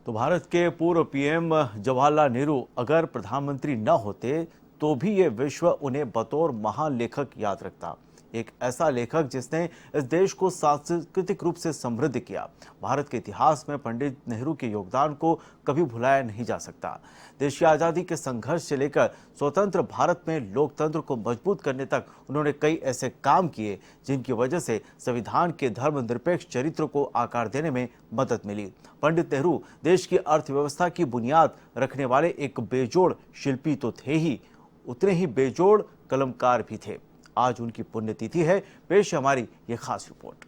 तो भारत के पूर्व पीएम जवाहरलाल नेहरू अगर प्रधानमंत्री न होते तो भी ये विश्व उन्हें बतौर महान लेखक याद रखता। एक ऐसा लेखक जिसने इस देश को सांस्कृतिक रूप से समृद्ध किया। भारत के इतिहास में पंडित नेहरू के योगदान को कभी भुलाया नहीं जा सकता। देश की आज़ादी के संघर्ष से लेकर स्वतंत्र भारत में लोकतंत्र को मजबूत करने तक उन्होंने कई ऐसे काम किए जिनकी वजह से संविधान के धर्मनिरपेक्ष चरित्र को आकार देने में मदद मिली। पंडित नेहरू देश की अर्थव्यवस्था की बुनियाद रखने वाले एक बेजोड़ शिल्पी तो थे ही, उतने ही बेजोड़ कलमकार भी थे। आज उनकी पुण्यतिथि है। पेश है हमारी ये खास रिपोर्ट।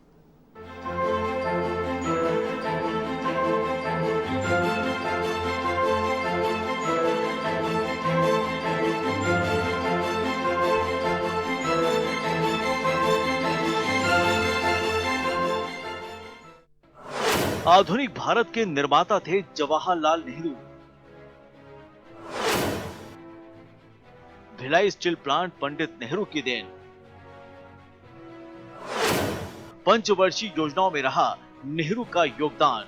आधुनिक भारत के निर्माता थे जवाहरलाल नेहरू। भिलाई स्टील प्लांट पंडित नेहरू की देन। पंचवर्षीय योजनाओं में रहा नेहरू का योगदान।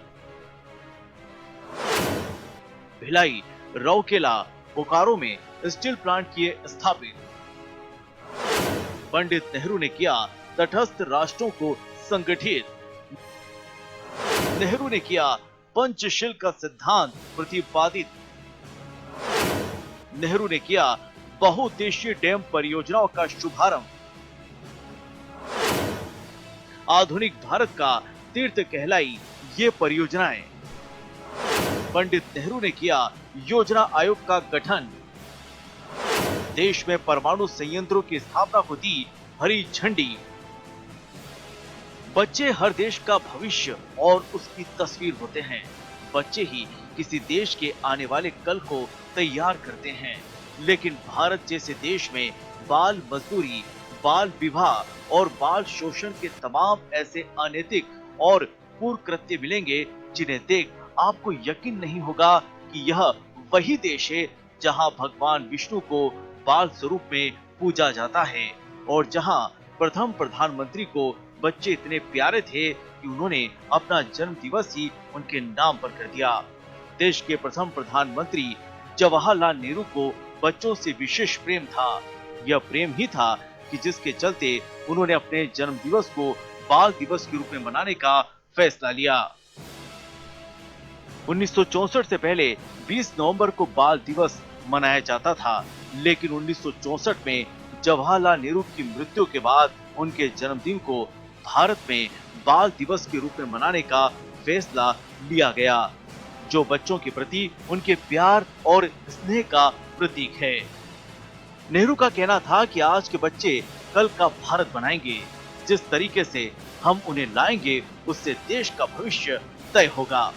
भिलाई, रौकेला, बोकारो में स्टील प्लांट किए स्थापित। पंडित नेहरू ने किया तटस्थ राष्ट्रों को संगठित। नेहरू ने किया पंचशील का सिद्धांत प्रतिपादित। नेहरू ने किया बहुउद्देशीय डैम परियोजनाओं का शुभारंभ। आधुनिक भारत का तीर्थ कहलाई ये परियोजनाएं। पंडित नेहरू ने किया योजना आयोग का गठन। देश में परमाणु संयंत्रों की स्थापना को दी हरी झंडी। बच्चे हर देश का भविष्य और उसकी तस्वीर होते हैं। बच्चे ही किसी देश के आने वाले कल को तैयार करते हैं। लेकिन भारत जैसे देश में बाल मजदूरी, बाल विवाह और बाल शोषण के तमाम ऐसे अनैतिक और क्रूर कृत्य मिलेंगे जिन्हें देख आपको यकीन नहीं होगा कि यह वही देश है जहां भगवान विष्णु को बाल स्वरूप में पूजा जाता है और जहां प्रथम प्रधानमंत्री को बच्चे इतने प्यारे थे कि उन्होंने अपना जन्म दिवस ही उनके नाम पर कर दिया। देश के प्रथम प्रधानमंत्री जवाहरलाल नेहरू को बच्चों से विशेष प्रेम था। यह प्रेम ही था कि जिसके चलते उन्होंने अपने जन्म दिवस को बाल दिवस के रूप में मनाने का फैसला लिया। 1964 से पहले 20 नवंबर को बाल दिवस मनाया जाता था, लेकिन 1964 में जवाहरलाल नेहरू की मृत्यु के बाद उनके जन्मदिन को भारत में बाल दिवस के रूप में मनाने का फैसला लिया गया, जो बच्चों के प्रति उनके प्यार और स्नेह का प्रतीक है। नेहरू का कहना था कि आज के बच्चे कल का भारत बनाएंगे। जिस तरीके से हम उन्हें लाएंगे उससे देश का भविष्य तय होगा।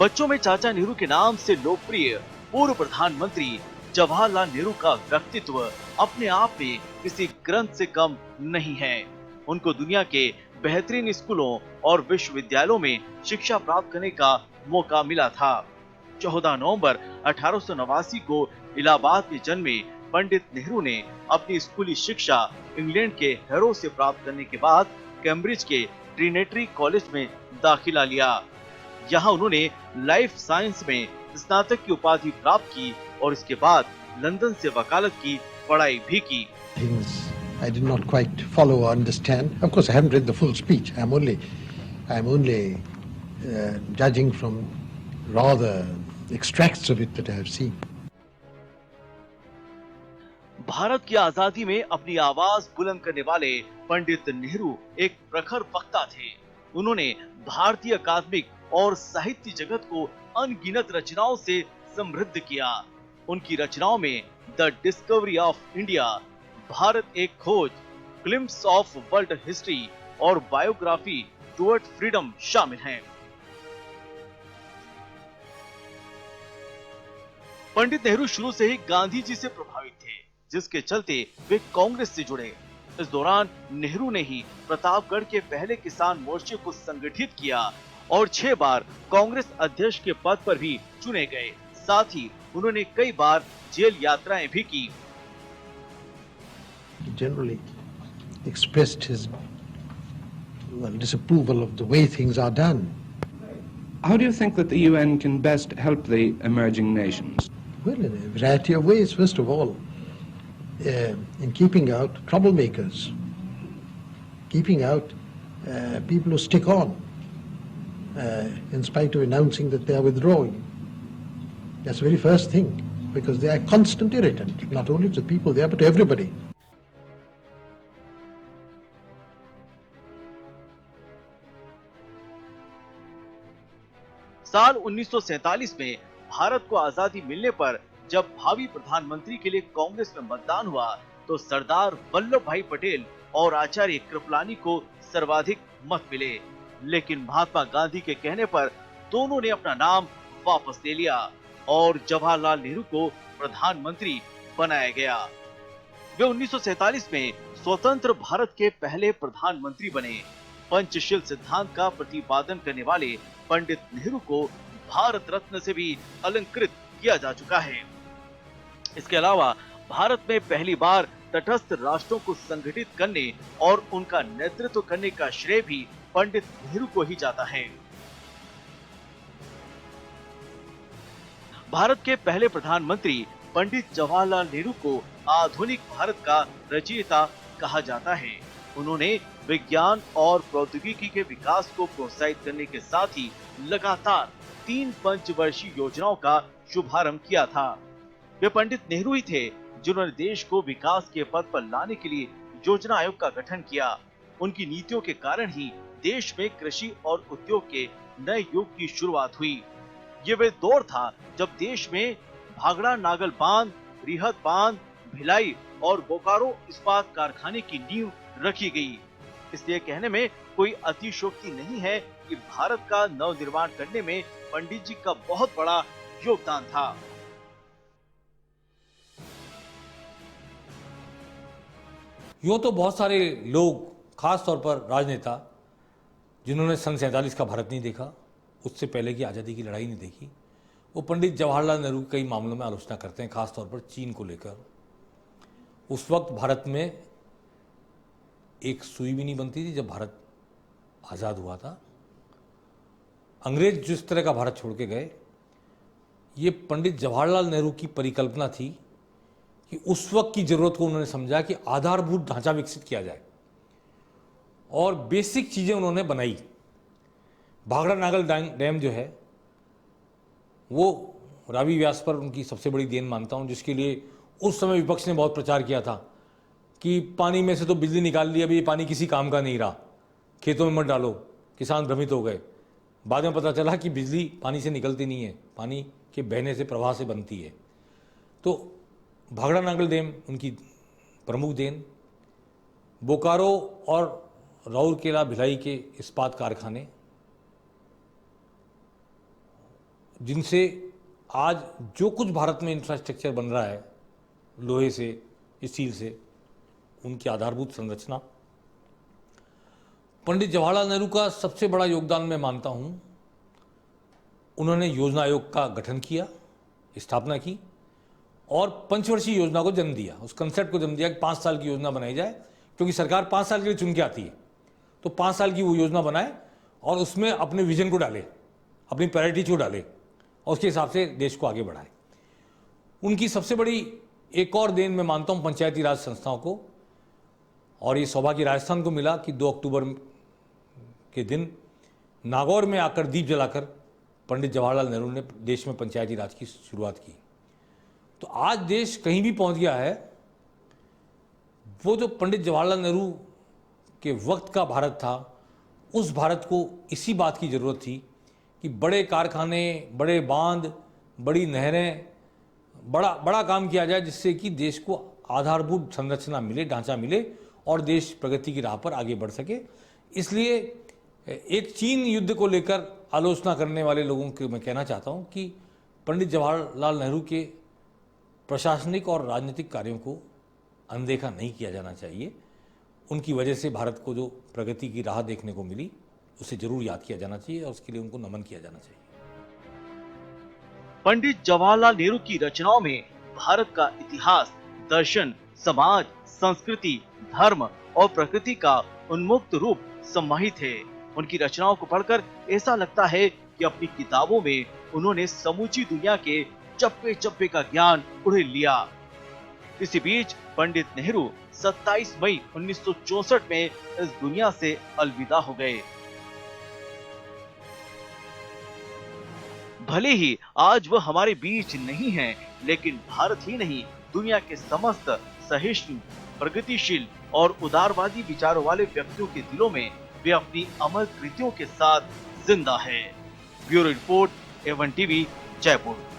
बच्चों में चाचा नेहरू के नाम से लोकप्रिय पूर्व प्रधानमंत्री जवाहरलाल नेहरू का व्यक्तित्व अपने आप में किसी ग्रंथ से कम नहीं है। उनको दुनिया के बेहतरीन स्कूलों और विश्वविद्यालयों में शिक्षा प्राप्त करने का मौका मिला था। 14 नवंबर 1889 को इलाहाबाद में जन्मे पंडित नेहरू ने अपनी स्कूली शिक्षा इंग्लैंड के हैरो से प्राप्त करने के बाद कैम्ब्रिज के ट्रिनिटी कॉलेज में दाखिला लिया। यहाँ उन्होंने लाइफ साइंस में स्नातक की उपाधि प्राप्त की और इसके बाद लंदन से वकालत की पढ़ाई भी की। I did not quite follow or understand. Of course, I haven't read the full speech. I'm only judging from rather extracts of it that I have seen. Bharat की आजादी में अपनी आवाज बुलंद करने वाले पंडित नेहरू एक प्रखर वक्ता थे। उन्होंने भारतीय अकादमिक और साहित्य जगत को अनगिनत रचनाओं से समृद्ध किया। उनकी रचनाओं में the discovery of India, Bharat एक खोज, ग्लिम्प्स ऑफ वर्ल्ड हिस्ट्री और बायोग्राफी टुवर्ड फ्रीडम शामिल हैं। पंडित नेहरू शुरू से ही गांधी जी से प्रभावित थे, जिसके चलते वे कांग्रेस से जुड़े। इस दौरान नेहरू ने ही प्रतापगढ़ के पहले किसान मोर्चे को संगठित किया और 6 बार कांग्रेस अध्यक्ष के पद पर भी चुने गए। साथ ही उन्होंने कई बार जेल यात्राएं भी की। Generally expressed his disapproval of the way things are done. How do you think that the UN can best help the emerging nations? Well, in a variety of ways. First of all, in keeping out troublemakers, keeping out people who stick on in spite of announcing that they are withdrawing. That's the very first thing, because they are a constant irritant, not only to the people there, but to everybody. साल 1947 में भारत को आजादी मिलने पर जब भावी प्रधानमंत्री के लिए कांग्रेस में मतदान हुआ तो सरदार वल्लभ भाई पटेल और आचार्य कृपलानी को सर्वाधिक मत मिले, लेकिन महात्मा गांधी के कहने पर दोनों ने अपना नाम वापस ले लिया और जवाहरलाल नेहरू को प्रधानमंत्री बनाया गया। वे 1947 में स्वतंत्र भारत के पहले प्रधानमंत्री बने। पंचशील सिद्धांत का प्रतिपादन करने वाले पंडित नेहरू को भारत रत्न से भी अलंकृत किया जा चुका है। इसके अलावा भारत में पहली बार तटस्थ राष्ट्रों को संगठित करने और उनका नेतृत्व करने का श्रेय भी पंडित नेहरू को ही जाता है। भारत के पहले प्रधानमंत्री पंडित जवाहरलाल नेहरू को आधुनिक भारत का रचयिता कहा जाता है। उन्होंने विज्ञान और प्रौद्योगिकी के विकास को प्रोत्साहित करने के साथ ही लगातार 3 पंचवर्षीय योजनाओं का शुभारंभ किया था। वे पंडित नेहरू ही थे जिन्होंने देश को विकास के पथ पर लाने के लिए योजना आयोग का गठन किया। उनकी नीतियों के कारण ही देश में कृषि और उद्योग के नए युग की शुरुआत हुई। ये वे दौर था जब देश में भागड़ा नागल बांध, रिहत बांध, भिलाई और बोकारो इस्पात कारखाने की नींव रखी गई। इसलिए कहने में कोई अतिशयोक्ति नहीं है कि भारत का नवनिर्माण करने में पंडित जी का बहुत बड़ा योगदान था। यूं तो बहुत सारे लोग, खास तौर पर राजनेता, जिन्होंने सन 47 का भारत नहीं देखा, उससे पहले की आज़ादी की लड़ाई नहीं देखी, वो पंडित जवाहरलाल नेहरू कई मामलों में आलोचना करते हैं, खास तौर पर चीन को लेकर। उस वक्त भारत में एक सुई भी नहीं बनती थी जब भारत आज़ाद हुआ था। अंग्रेज जिस तरह का भारत छोड़ के गए, ये पंडित जवाहरलाल नेहरू की परिकल्पना थी कि उस वक्त की ज़रूरत को उन्होंने समझा कि आधारभूत ढांचा विकसित किया जाए और बेसिक चीज़ें उन्होंने बनाई। भाखड़ा नागल डैम जो है वो रावी व्यास पर उनकी सबसे बड़ी देन मानता हूँ, जिसके लिए उस समय विपक्ष ने बहुत प्रचार किया था कि पानी में से तो बिजली निकाल ली, अभी ये पानी किसी काम का नहीं रहा, खेतों में मत डालो। किसान भ्रमित हो गए। बाद में पता चला कि बिजली पानी से निकलती नहीं है, पानी के बहने से, प्रवाह से बनती है। तो भाखड़ा नागल डैम उनकी प्रमुख देन। बोकारो और राउरकेला भिलाई के इस्पात कारखाने, जिनसे आज जो कुछ भारत में इंफ्रास्ट्रक्चर बन रहा है लोहे से, स्टील से, उनकी आधारभूत संरचना। पंडित जवाहरलाल नेहरू का सबसे बड़ा योगदान मैं मानता हूं, उन्होंने योजना आयोग का गठन किया, स्थापना की और पंचवर्षीय योजना को जन्म दिया। उस कंसेप्ट को जन्म दिया कि 5 साल की योजना बनाई जाए, क्योंकि सरकार 5 साल के लिए चुन के आती है, तो 5 साल की वो योजना बनाए और उसमें अपने विजन को डाले, अपनी प्रायोरिटीज को डाले और उसके हिसाब से देश को आगे बढ़ाए। उनकी सबसे बड़ी एक और देन मैं मानता हूं पंचायती राज संस्थाओं को, और ये सौभाग्य राजस्थान को मिला कि 2 अक्टूबर के दिन नागौर में आकर दीप जलाकर पंडित जवाहरलाल नेहरू ने देश में पंचायती राज की शुरुआत की। तो आज देश कहीं भी पहुंच गया है। वो जो पंडित जवाहरलाल नेहरू के वक्त का भारत था, उस भारत को इसी बात की ज़रूरत थी कि बड़े कारखाने, बड़े बांध, बड़ी नहरें, बड़ा काम किया जाए, जिससे कि देश को आधारभूत संरचना मिले, ढांचा मिले और देश प्रगति की राह पर आगे बढ़ सके। इसलिए एक चीन युद्ध को लेकर आलोचना करने वाले लोगों को मैं कहना चाहता हूं कि पंडित जवाहरलाल नेहरू के प्रशासनिक और राजनीतिक कार्यों को अनदेखा नहीं किया जाना चाहिए। उनकी वजह से भारत को जो प्रगति की राह देखने को मिली, उसे जरूर याद किया जाना चाहिए और उसके लिए उनको नमन किया जाना चाहिए। पंडित जवाहरलाल नेहरू की रचनाओं में भारत का इतिहास, दर्शन, समाज, संस्कृति, धर्म और प्रकृति का उन्मुक्त रूप समाहित है। उनकी रचनाओं को पढ़कर ऐसा लगता है कि अपनी किताबों में उन्होंने समूची दुनिया के चप्पे चप्पे का ज्ञान उड़ेल लिया। इसी बीच पंडित नेहरू 27 मई 1964 में इस दुनिया से अलविदा हो गए। भले ही आज वह हमारे बीच नहीं हैं, लेकिन भारत ही नहीं, दुनिया के समस्त सहिष्णु, प्रगतिशील और उदारवादी विचारों वाले व्यक्तियों के दिलों में वे अपनी अमर कृतियों के साथ जिंदा है। Bureau report, A1 TV, Jaipur.